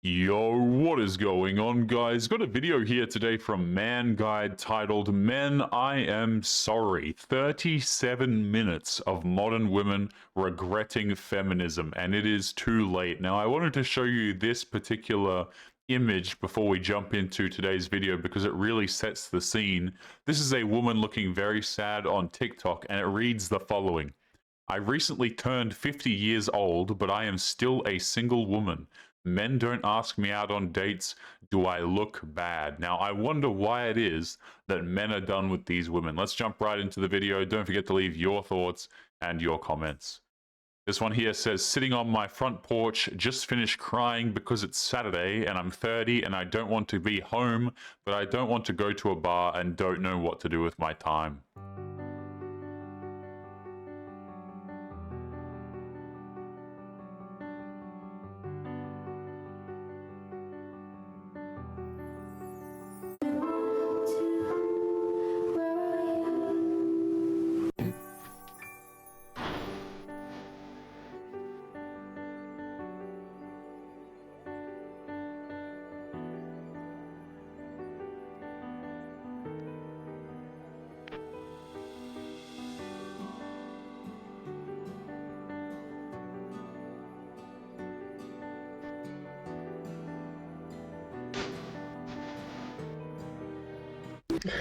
Yo, what is going on, guys? Got a video here today from Man Guide titled Men, I Am Sorry. 37 minutes of modern women regretting feminism, and it is too late. Now, I wanted to show you this particular image before we jump into today's video because it really sets the scene. This is a woman looking very sad on TikTok, and it reads the following. I recently turned 50 years old, but I am still a single woman. Men don't ask me out on dates. Do I look bad? Now, I wonder why it is that men are done with these women. Let's jump right into the video. Don't forget to leave your thoughts and your comments. This one here says, sitting on my front porch, just finished crying because it's Saturday and I'm 30 and I don't want to be home, but I don't want to go to a bar and don't know what to do with my time.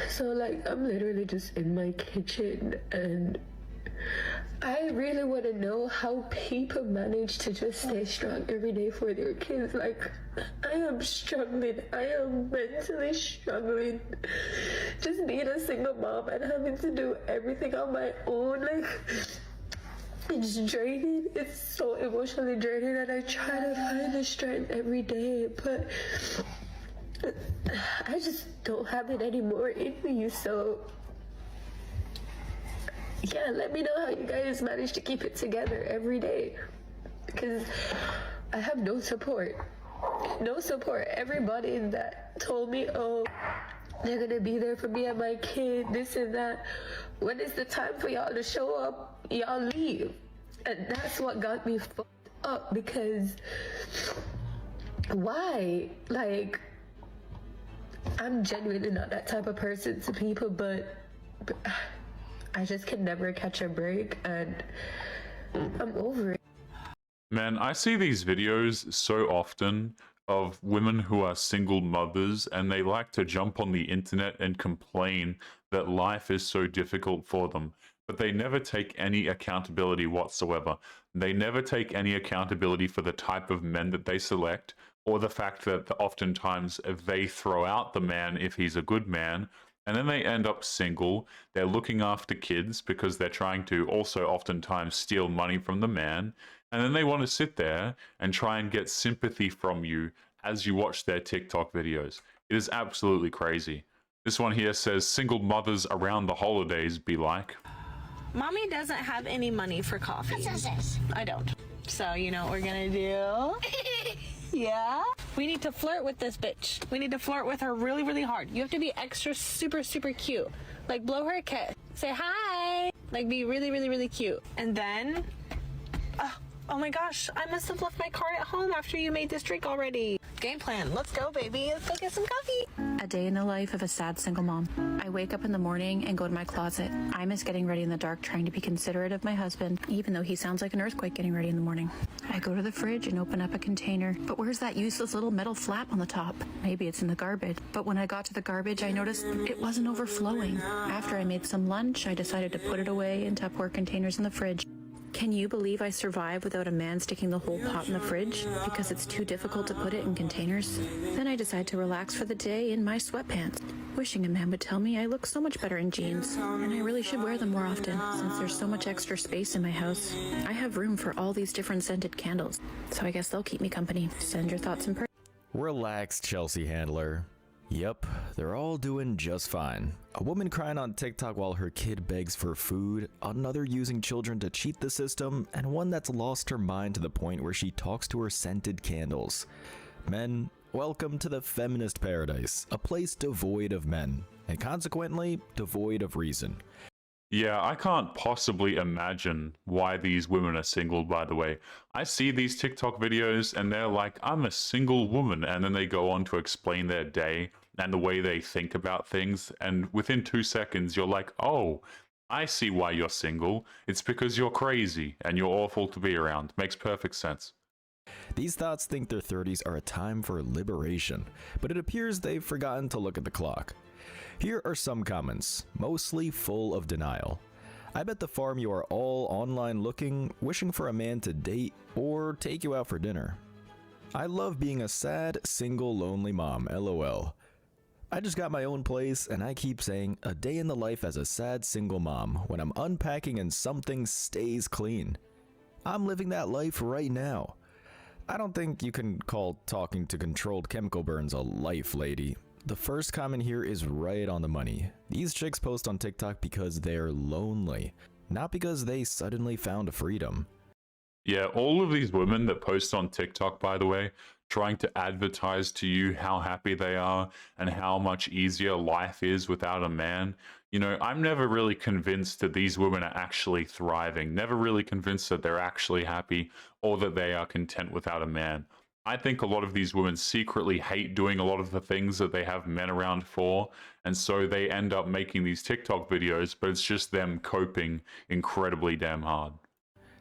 So like I'm literally just in my kitchen and I really want to know how people manage to just stay strong every day for their kids. Like I am struggling, I am mentally struggling just being a single mom and having to do everything on my own. Like it's draining, it's so emotionally draining, and I try to find the strength every day, but I just don't have it anymore in me. So yeah, let me know how you guys manage to keep it together every day, because I have no support. Everybody that told me, oh, they're gonna be there for me and my kid, this and that, when it's the time for y'all to show up, y'all leave. And that's what got me fucked up, because why? Like, I'm genuinely not that type of person to people, but I just can never catch a break, and I'm over it. Man, I see these videos so often of women who are single mothers, and they like to jump on the internet and complain that life is so difficult for them, but they never take any accountability whatsoever. They never take any accountability for the type of men that they select, or the fact that oftentimes they throw out the man if he's a good man, and then they end up single. They're looking after kids because they're trying to also oftentimes steal money from the man, and then they want to sit there and try and get sympathy from you as you watch their TikTok videos. It is absolutely crazy. This one here says, single mothers around the holidays be like. Mommy doesn't have any money for coffee. I don't. So, you know what we're gonna do? Yeah? We need to flirt with this bitch. We need to flirt with her really, really hard. You have to be extra, super, super cute. Like, blow her a kiss. Say hi. Like, be really, really, really cute. And then, oh my gosh, I must have left my card at home after you made this drink already. Game plan. Let's go, baby. Let's go get some coffee. A day in the life of a sad single mom. I wake up in the morning and go to my closet. I miss getting ready in the dark, trying to be considerate of my husband, even though he sounds like an earthquake getting ready in the morning. I go to the fridge and open up a container, but where's that useless little metal flap on the top? Maybe it's in the garbage. But when I got to the garbage, I noticed it wasn't overflowing. After I made some lunch, I decided to put it away in Tupperware containers in the fridge. Can you believe I survived without a man sticking the whole pot in the fridge because it's too difficult to put it in containers? Then I decide to relax for the day in my sweatpants, wishing a man would tell me I look so much better in jeans, and I really should wear them more often since there's so much extra space in my house. I have room for all these different scented candles, so I guess they'll keep me company. Send your thoughts in person. Relax, Chelsea handler. Yep, they're all doing just fine. A woman crying on TikTok while her kid begs for food, another using children to cheat the system, and one that's lost her mind to the point where she talks to her scented candles. Men, welcome to the feminist paradise, a place devoid of men, and consequently, devoid of reason. Yeah, I can't possibly imagine why these women are single, by the way. I see these TikTok videos and they're like, I'm a single woman. And then they go on to explain their day and the way they think about things. And within 2 seconds, you're like, oh, I see why you're single. It's because you're crazy and you're awful to be around. Makes perfect sense. These thoughts think their 30s are a time for liberation, but it appears they've forgotten to look at the clock. Here are some comments, mostly full of denial. I bet the farm you are all online looking, wishing for a man to date or take you out for dinner. I love being a sad, single, lonely mom, lol. I just got my own place and I keep saying a day in the life as a sad single mom when I'm unpacking and something stays clean. I'm living that life right now. I don't think you can call talking to controlled chemical burns a life, lady. The first comment here is right on the money. These chicks post on TikTok because they're lonely, not because they suddenly found freedom. Yeah, all of these women that post on TikTok, by the way, trying to advertise to you how happy they are and how much easier life is without a man. You know, I'm never really convinced that these women are actually thriving, never really convinced that they're actually happy or that they are content without a man. I think a lot of these women secretly hate doing a lot of the things that they have men around for, and so they end up making these TikTok videos, but it's just them coping incredibly damn hard.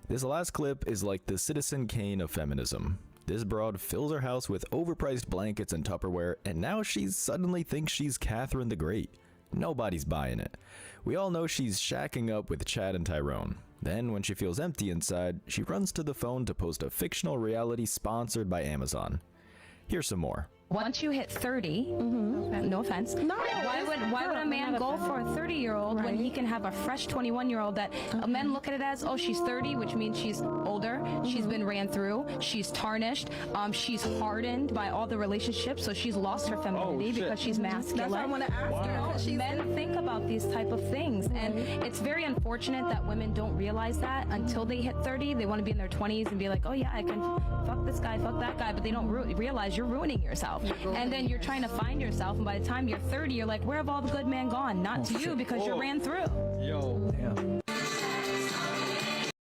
This last clip is like the Citizen Kane of feminism. This broad fills her house with overpriced blankets and Tupperware, and now she suddenly thinks she's Catherine the Great. Nobody's buying it. We all know she's shacking up with Chad and Tyrone. Then, when she feels empty inside, she runs to the phone to post a fictional reality sponsored by Amazon. Here's some more. Once you hit 30, no offense, why would a man go for a 30-year-old when he can have a fresh 21-year-old that men look at it as, oh, she's 30, which means she's older, she's been ran through, she's tarnished, she's hardened by all the relationships, so she's lost her femininity because she's masculine. That's what I want to ask. You know, men think about these type of things, and it's very unfortunate that women don't realize that until they hit 30. They want to be in their 20s and be like, oh yeah, I can fuck this guy, fuck that guy, but they don't realize you're ruining yourself. And then you're trying to find yourself, and by the time you're 30, you're like, where have all the good men gone? Not to you, because you ran through.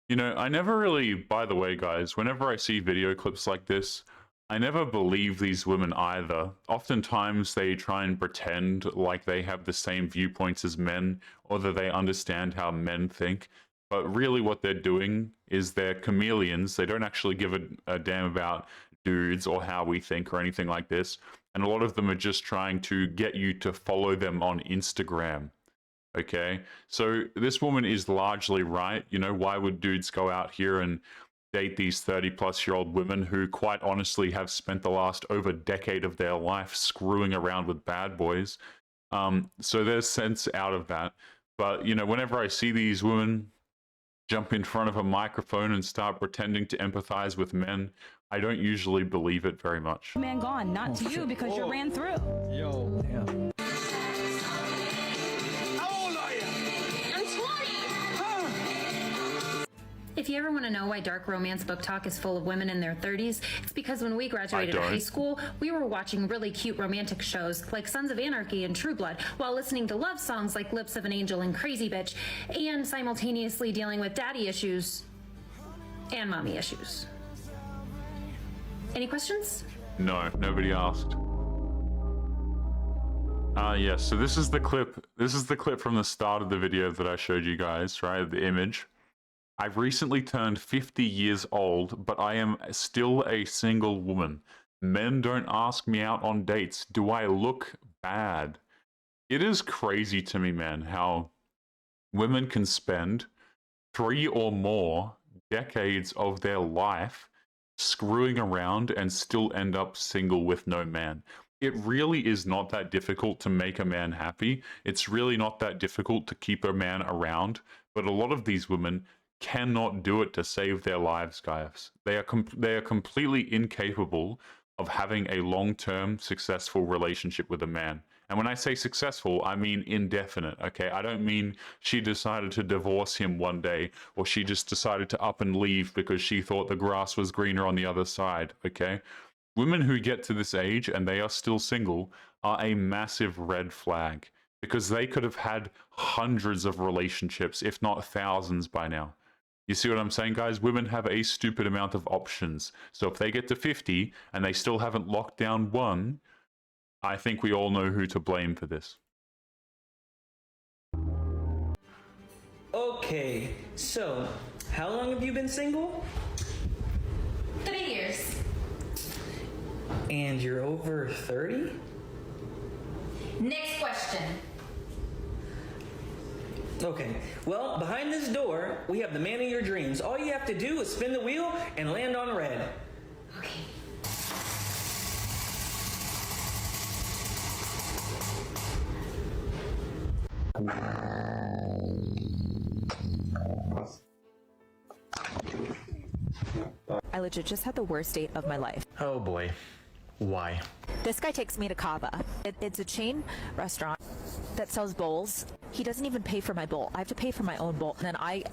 You know, I never really, by the way, guys, whenever I see video clips like this, I never believe these women either. Oftentimes they try and pretend like they have the same viewpoints as men, or that they understand how men think. But really what they're doing is they're chameleons. They don't actually give a damn about dudes or how we think or anything like this. And a lot of them are just trying to get you to follow them on Instagram. Okay, so this woman is largely right. You know, why would dudes go out here and date these 30-plus-year-old women who quite honestly have spent the last over decade of their life screwing around with bad boys? So there's sense out of that. But, you know, whenever I see these women jump in front of a microphone and start pretending to empathize with men, I don't usually believe it very much. Man gone, not to you, because you ran through. If you ever want to know why Dark Romance Book Talk is full of women in their 30s, it's because when we graduated high school, we were watching really cute romantic shows like Sons of Anarchy and True Blood, while listening to love songs like Lips of an Angel and Crazy Bitch, and simultaneously dealing with daddy issues and mommy issues. Any questions? No, nobody asked. Yes, so this is the clip. This is the clip from the start of the video that I showed you guys, right? The image. I've recently turned 50 years old, but I am still a single woman. Men don't ask me out on dates. Do I look bad? It is crazy to me, man, how women can spend 3 or more decades of their life screwing around and still end up single with no man. It really is not that difficult to make a man happy. It's really not that difficult to keep a man around, but a lot of these women cannot do it to save their lives, guys. They are completely incapable of having a long-term successful relationship with a man. And when I say successful, I mean indefinite, okay? I don't mean she decided to divorce him one day, or she just decided to up and leave because she thought the grass was greener on the other side, okay? Women who get to this age and they are still single are a massive red flag. because they could have had hundreds of relationships, if not thousands by now. You see what I'm saying, guys? Women have a stupid amount of options. So if they get to 50 and they still haven't locked down one, I think we all know who to blame for this. Okay, so how long have you been single? 3 years. And you're over 30? Next question. Okay, well, behind this door, we have the man of your dreams. All you have to do is spin the wheel and land on red. Okay. I legit just had the worst date of my life. Oh boy. Why? This guy takes me to Kava. It's a chain restaurant that sells bowls. He doesn't even pay for my bowl. I have to pay for my own bowl. And then I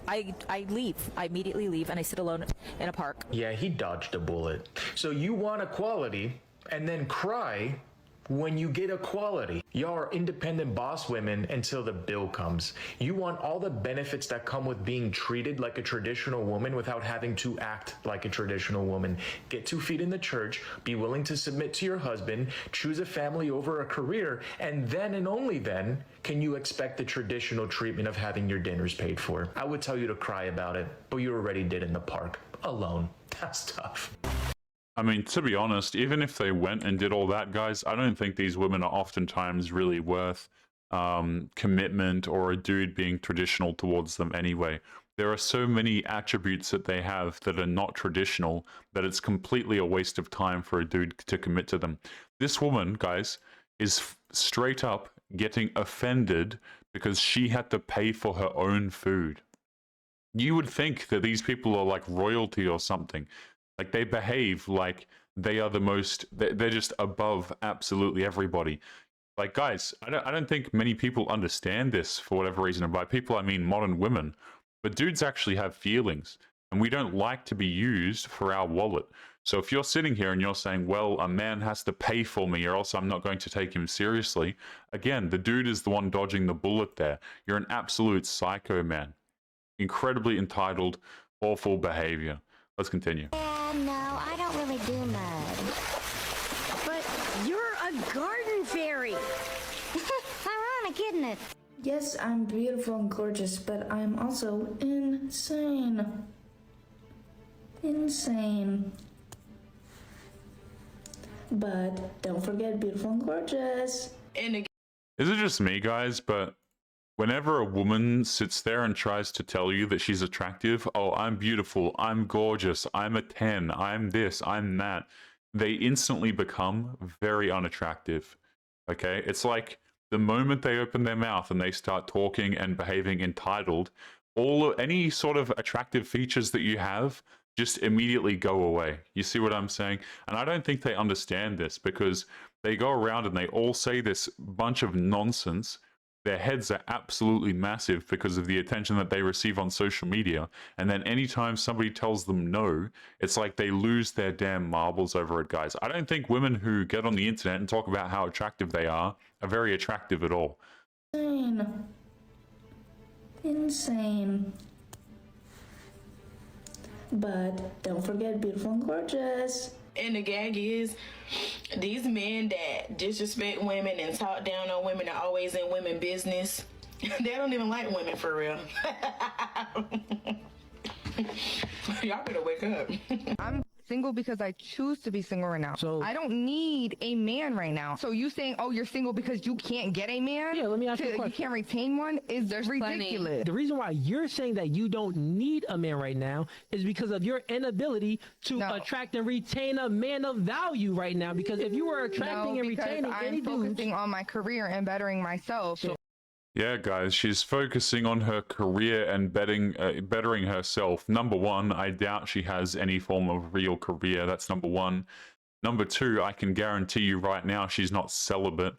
leave. I immediately leave and I sit alone in a park. Yeah, he dodged a bullet. So you want equality and then cry when you get equality. Y'all are independent boss women until the bill comes. You want all the benefits that come with being treated like a traditional woman without having to act like a traditional woman. Get 2 feet in the church, be willing to submit to your husband, choose a family over a career, and then and only then can you expect the traditional treatment of having your dinners paid for. I would tell you to cry about it, but you already did in the park, alone. That's tough. I mean, to be honest, even if they went and did all that, guys, I don't think these women are oftentimes really worth commitment or a dude being traditional towards them anyway. There are so many attributes that they have that are not traditional that it's completely a waste of time for a dude to commit to them. This woman, guys, is straight up getting offended because she had to pay for her own food. You would think that these people are like royalty or something. Like, they behave like they are the most, they're just above absolutely everybody. Like, guys, I don't think many people understand this for whatever reason. And by people, I mean modern women. But dudes actually have feelings. And we don't like to be used for our wallet. So if you're sitting here and you're saying, well, a man has to pay for me or else I'm not going to take him seriously. Again, the dude is the one dodging the bullet there. You're an absolute psycho, man. Incredibly entitled, awful behavior. Let's continue. No, I don't really do mud. But you're a garden fairy. Ironic, isn't it? Yes, I'm beautiful and gorgeous, but I'm also insane. Insane. But don't forget beautiful and gorgeous. And Is it just me, guys? But whenever a woman sits there and tries to tell you that she's attractive, oh, I'm beautiful, I'm gorgeous, I'm a 10, I'm this, I'm that, they instantly become very unattractive, okay? It's like the moment they open their mouth and they start talking and behaving entitled, any sort of attractive features that you have just immediately go away. You see what I'm saying? And I don't think they understand this because they go around and they all say this bunch of nonsense. Their heads are absolutely massive because of the attention that they receive on social media. And then anytime somebody tells them no, it's like they lose their damn marbles over it, guys. I don't think women who get on the internet and talk about how attractive they are very attractive at all. Insane. Insane. But don't forget beautiful and gorgeous. And the gag is, these men that disrespect women and talk down on women are always in women business. They don't even like women for real. Y'all better wake up. I'm single because I choose to be single right now. So I don't need a man right now. So you saying, oh, you're single because you can't get a man? Yeah, let me ask you a You question. can't retain one? Is ridiculous. The reason why you're saying that you don't need a man right now is because of your inability to attract and retain a man of value right now. Because if you were attracting and retaining any dudes, I'm focusing on my career and bettering myself. Yeah, guys, she's focusing on her career and bettering herself. Number one, I doubt she has any form of real career. That's number one. Number two, I can guarantee you right now she's not celibate.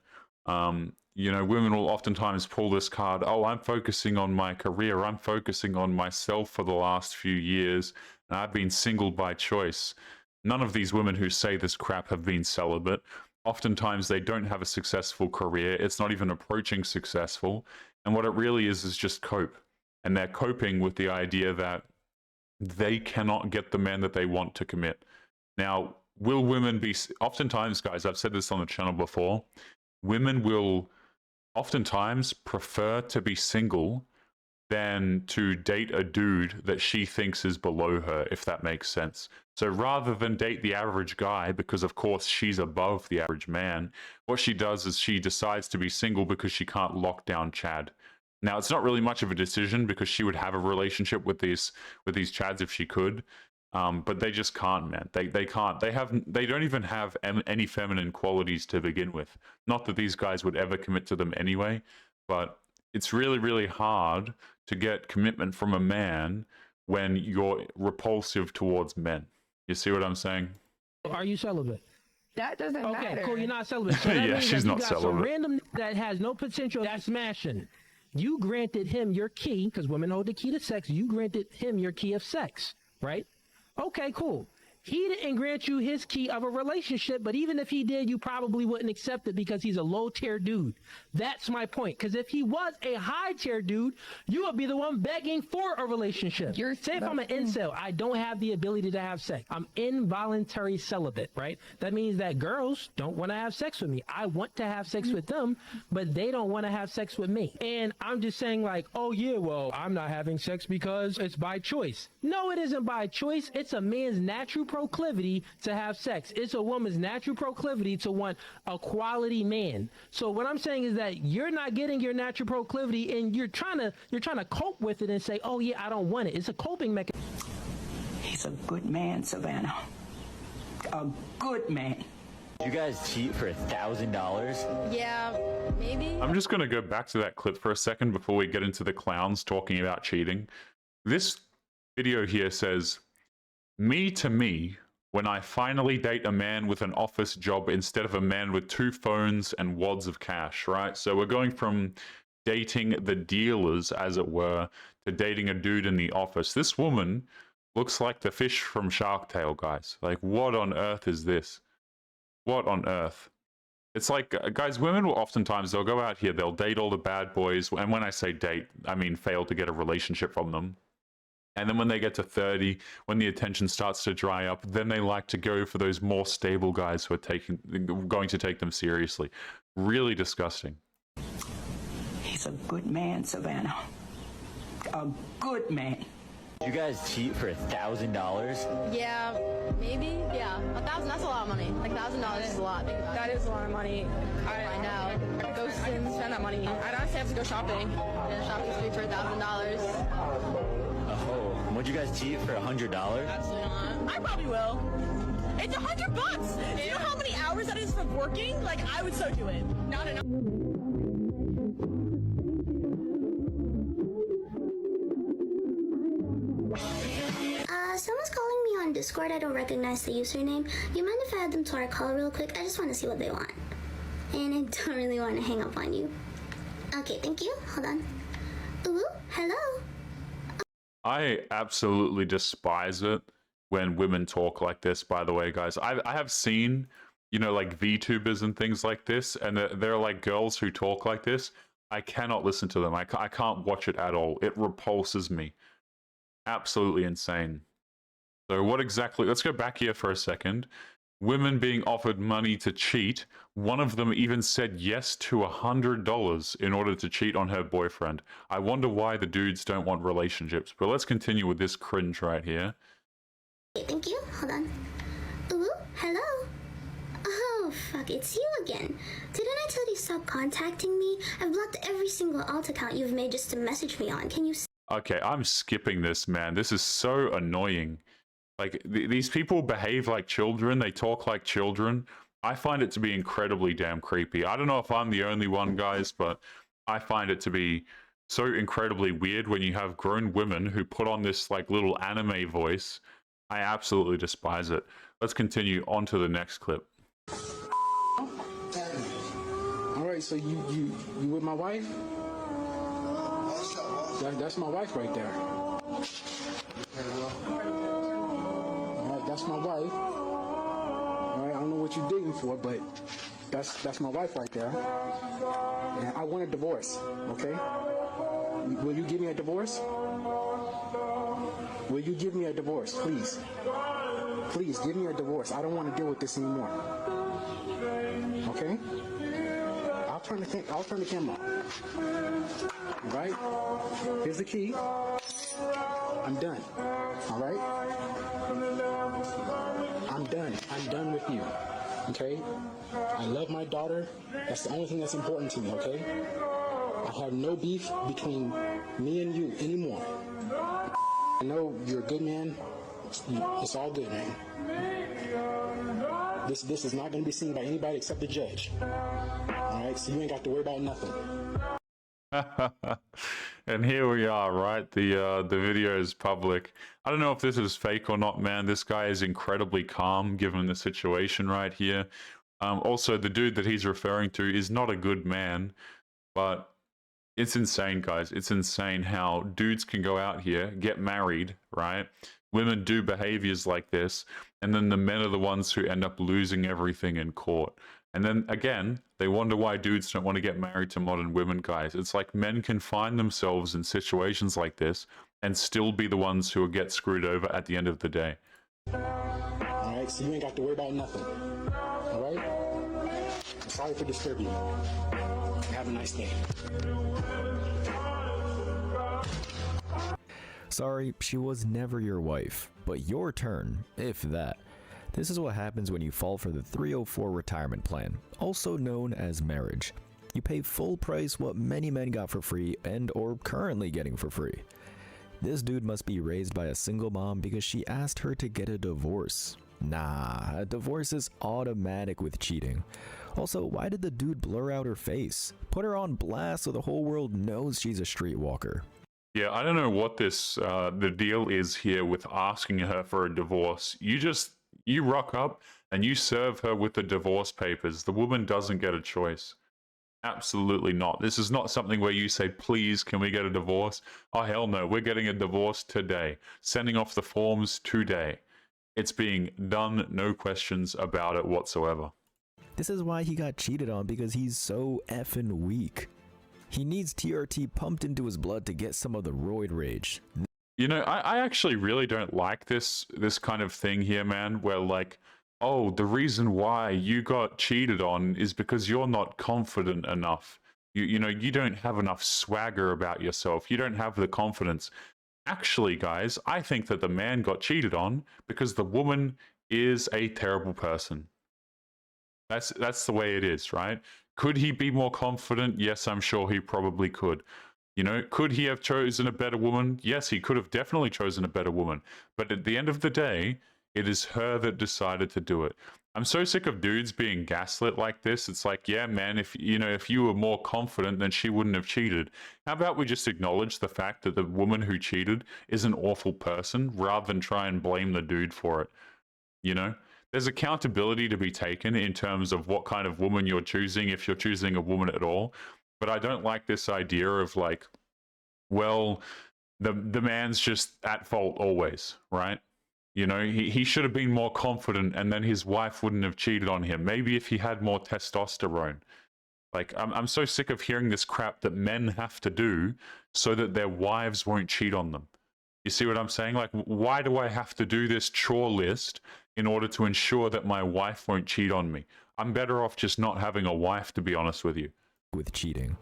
You know, women will oftentimes pull this card, oh, I'm focusing on my career. I'm focusing on myself for the last few years. And I've been single by choice. None of these women who say this crap have been celibate. Oftentimes they don't have a successful career. It's not even approaching successful. And what it really is just cope. And they're coping with the idea that they cannot get the man that they want to commit. Now, will women be... Oftentimes, guys, I've said this on the channel before, women will oftentimes prefer to be single than to date a dude that she thinks is below her, if that makes sense. So rather than date the average guy, because of course she's above the average man, what she does is she decides to be single because she can't lock down Chad. Now, it's not really much of a decision because she would have a relationship with these Chads if she could, but they just can't, man. They can't. They don't even have any feminine qualities to begin with. Not that these guys would ever commit to them anyway, but it's really, really hard to get commitment from a man when you're repulsive towards men. You see what I'm saying? Are you celibate? That doesn't matter. Okay, cool. You're not celibate. So that Yeah, means she's that not you got some celibate. random that has no potential. That's smashing. You granted him your key, because women hold the key to sex. You granted him your key of sex, right? Okay, cool. He didn't grant you his key of a relationship, but even if he did, you probably wouldn't accept it because he's a low-tier dude. That's my point. Because if he was a high-tier dude, you would be the one begging for a relationship. Say if I'm an incel, I don't have the ability to have sex. I'm involuntary celibate, right? That means that girls don't want to have sex with me. I want to have sex with them, but they don't want to have sex with me. And I'm just saying like, oh yeah, well, I'm not having sex because it's by choice. No, it isn't by choice. It's a man's natural proclivity to have sex. It's a woman's natural proclivity to want a quality man. So what I'm saying is that you're not getting your natural proclivity and you're trying to cope with it and say, oh yeah, I don't want it. It's a coping mechanism. He's a good man, Savannah. A good man. You guys cheat for $1,000? Yeah, maybe. I'm just going to go back to that clip for a second before we get into the clowns talking about cheating. This video here says, me to me, when I finally date a man with an office job instead of a man with 2 phones and wads of cash, right? So we're going from dating the dealers, as it were, to dating a dude in the office. This woman looks like the fish from Shark Tale, guys. Like, what on earth is this? What on earth? It's like, guys, women will oftentimes, they'll go out here, they'll date all the bad boys. And when I say date, I mean fail to get a relationship from them. And then when they get to 30, when the attention starts to dry up, then they like to go for those more stable guys who are going to take them seriously. Really disgusting. He's a good man, Savannah. A good man. You guys cheat for $1,000? Yeah, maybe. Yeah, 1,000. That's a lot of money. Like $1,000 is a lot. Think about That it. is a lot of money. I know. Go spend that money. I'd honestly have to go shopping. And a shopping spree for $1,000. Oh, would you guys cheat for $100? Absolutely not. I probably will. It's $100. Do you know how many hours that is from working? Like, I would so do it. Not enough. Someone's calling me on Discord. I don't recognize the username. You mind if I add them to our call real quick? I just want to see what they want. And I don't really want to hang up on you. Okay, thank you. Hold on. Ooh, hello. I absolutely despise it when women talk like this, by the way, guys. I have seen, you know, like VTubers and things like this, and they're like girls who talk like this. I cannot listen to them. I can't watch it at all. It repulses me. Absolutely insane. So what exactly, let's go back here for a second. Women being offered money to cheat. One of them even said yes to $100 in order to cheat on her boyfriend. I wonder why the dudes don't want relationships. But let's continue with this cringe right here. Okay, thank you. Hold on. Ooh, hello. Oh, fuck, it's you again. Didn't I tell you stop contacting me? I've blocked every single alt account you've made just to message me on. Can you... Okay, I'm skipping this, man. This is so annoying. Like, these people behave like children. They talk like children. I find it to be incredibly damn creepy. I don't know if I'm the only one, guys, but I find it to be so incredibly weird when you have grown women who put on this, like, little anime voice. I absolutely despise it. Let's continue on to the next clip. All right, so you with my wife? That's my wife right there. All right, that's my wife. All right, I don't know what you're digging for, but That's my wife right there. And I want a divorce, okay? Will you give me a divorce? Will you give me a divorce, please? Please, give me a divorce. I don't want to deal with this anymore. Okay? I'll turn the camera off. All right? Here's the key. I'm done. All right? I'm done. I'm done with you. Okay? I love my daughter. That's the only thing that's important to me, okay? I have no beef between me and you anymore. I know you're a good man. It's all good, man. This is not going to be seen by anybody except the judge. All right? So you ain't got to worry about nothing. And here we are, right? The video is public. I don't know if this is fake or not, man. This guy is incredibly calm given the situation right here. Also, the dude that he's referring to is not a good man, but it's insane, guys. It's insane how dudes can go out here, get married, right? Women do behaviors like this, and then the men are the ones who end up losing everything in court. And then again, they wonder why dudes don't want to get married to modern women, guys. It's like men can find themselves in situations like this and still be the ones who get screwed over at the end of the day. All right, so you ain't got to worry about nothing. All right? I'm sorry for disturbing you. Have a nice day. Sorry, she was never your wife, but your turn, if that. This is what happens when you fall for the 304 retirement plan, also known as marriage. You pay full price what many men got for free and or currently getting for free. This dude must be raised by a single mom because she asked her to get a divorce. Nah, a divorce is automatic with cheating. Also, why did the dude blur out her face? Put her on blast so the whole world knows she's a streetwalker. Yeah, I don't know what this the deal is here with asking her for a divorce. You rock up and you serve her with the divorce papers. The woman doesn't get a choice. Absolutely not. This is not something where you say, please, can we get a divorce? Oh, hell no, we're getting a divorce today. Sending off the forms today. It's being done, no questions about it whatsoever. This is why he got cheated on, because he's so effing weak. He needs TRT pumped into his blood to get some of the roid rage. You know, I actually really don't like this kind of thing here, man, where like, oh, the reason why you got cheated on is because you're not confident enough. You know, you don't have enough swagger about yourself. You don't have the confidence. Actually, guys, I think that the man got cheated on because the woman is a terrible person. That's the way it is, right? Could he be more confident? Yes, I'm sure he probably could. You know, could he have chosen a better woman? Yes, he could have definitely chosen a better woman. But at the end of the day, it is her that decided to do it. I'm so sick of dudes being gaslit like this. It's like, yeah, man, if you were more confident, then she wouldn't have cheated. How about we just acknowledge the fact that the woman who cheated is an awful person rather than try and blame the dude for it? You know? There's accountability to be taken in terms of what kind of woman you're choosing, if you're choosing a woman at all. But I don't like this idea of like, well, the man's just at fault always, right? You know, he should have been more confident and then his wife wouldn't have cheated on him. Maybe if he had more testosterone. Like, I'm so sick of hearing this crap that men have to do so that their wives won't cheat on them. You see what I'm saying? Like, why do I have to do this chore list in order to ensure that my wife won't cheat on me? I'm better off just not having a wife, to be honest with you. With cheating.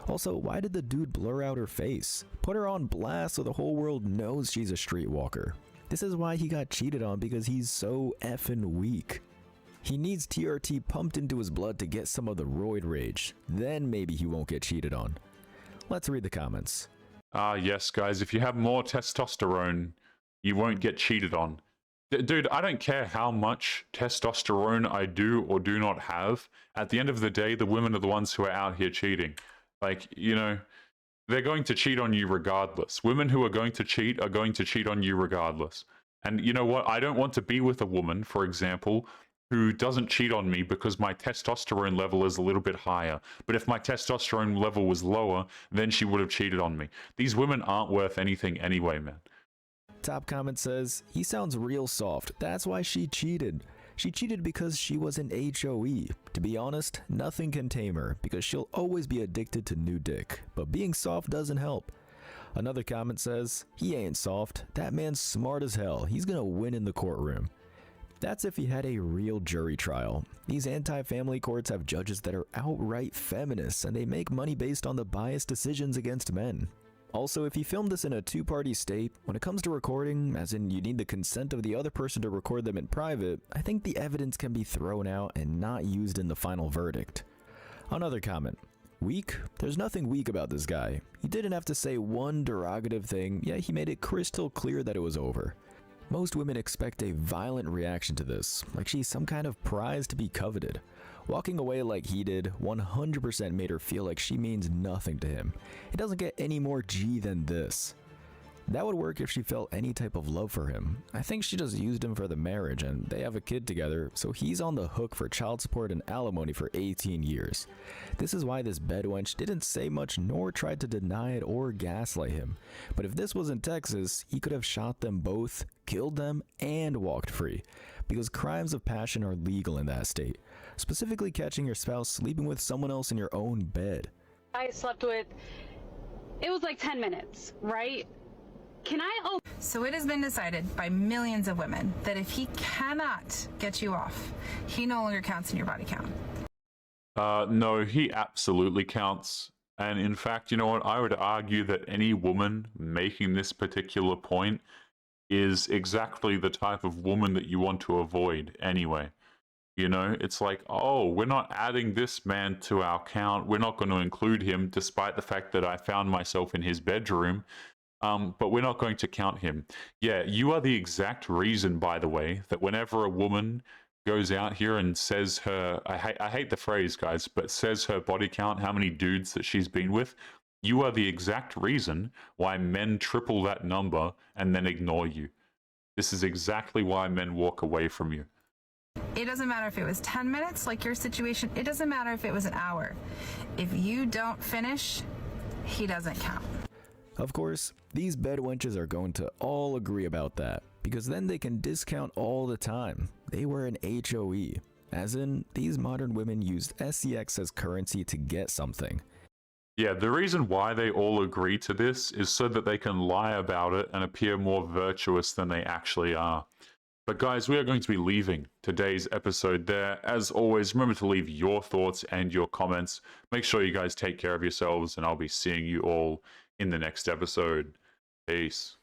Also, why did the dude blur out her face? Put her on blast so the whole world knows she's a streetwalker. This is why he got cheated on, because he's so effing weak. He needs TRT pumped into his blood to get some of the roid rage. Then maybe he won't get cheated on. Let's read the comments. Yes, guys, if you have more testosterone, you won't get cheated on. Dude, I don't care how much testosterone I do or do not have. At the end of the day, the women are the ones who are out here cheating. Like, you know, they're going to cheat on you regardless. Women who are going to cheat on you regardless. And you know what? I don't want to be with a woman, for example, who doesn't cheat on me because my testosterone level is a little bit higher. But if my testosterone level was lower, then she would have cheated on me. These women aren't worth anything anyway, man. Top comment says, he sounds real soft. That's why she cheated. She cheated because she was an HOE. To be honest, nothing can tame her because she'll always be addicted to new dick, but being soft doesn't help. Another comment says, he ain't soft, that man's smart as hell, he's gonna win in the courtroom. That's if he had a real jury trial. These anti-family courts have judges that are outright feminists and they make money based on the biased decisions against men. Also, if you film this in a two-party state, when it comes to recording, as in you need the consent of the other person to record them in private, I think the evidence can be thrown out and not used in the final verdict. Another comment. Weak? There's nothing weak about this guy. He didn't have to say one derogative thing, yet he made it crystal clear that it was over. Most women expect a violent reaction to this, like she's some kind of prize to be coveted. Walking away like he did 100% made her feel like she means nothing to him. It doesn't get any more G than this. That would work if she felt any type of love for him. I think she just used him for the marriage and they have a kid together, so he's on the hook for child support and alimony for 18 years. This is why this bedwench didn't say much nor tried to deny it or gaslight him. But if this was in Texas, he could have shot them both, killed them, and walked free. Because crimes of passion are legal in that state. Specifically catching your spouse sleeping with someone else in your own bed. I slept with, it was like 10 minutes, right? Can I So it has been decided by millions of women that if he cannot get you off, he no longer counts in your body count. No, he absolutely counts. And in fact, you know what? I would argue that any woman making this particular point is exactly the type of woman that you want to avoid anyway. You know, it's like, oh, we're not adding this man to our count. We're not going to include him despite the fact that I found myself in his bedroom. But we're not going to count him. Yeah, you are the exact reason, by the way, that whenever a woman goes out here and says her, I hate the phrase, guys, but says her body count, how many dudes that she's been with, you are the exact reason why men triple that number and then ignore you. This is exactly why men walk away from you. It doesn't matter if it was 10 minutes, like your situation. It doesn't matter if it was an hour. If you don't finish, he doesn't count. Of course, these bedwenches are going to all agree about that, because then they can discount all the time. They were an HOE, as in, these modern women used SEX as currency to get something. Yeah, the reason why they all agree to this is so that they can lie about it and appear more virtuous than they actually are. But guys, we are going to be leaving today's episode there. As always, remember to leave your thoughts and your comments. Make sure you guys take care of yourselves, and I'll be seeing you all in the next episode. Peace.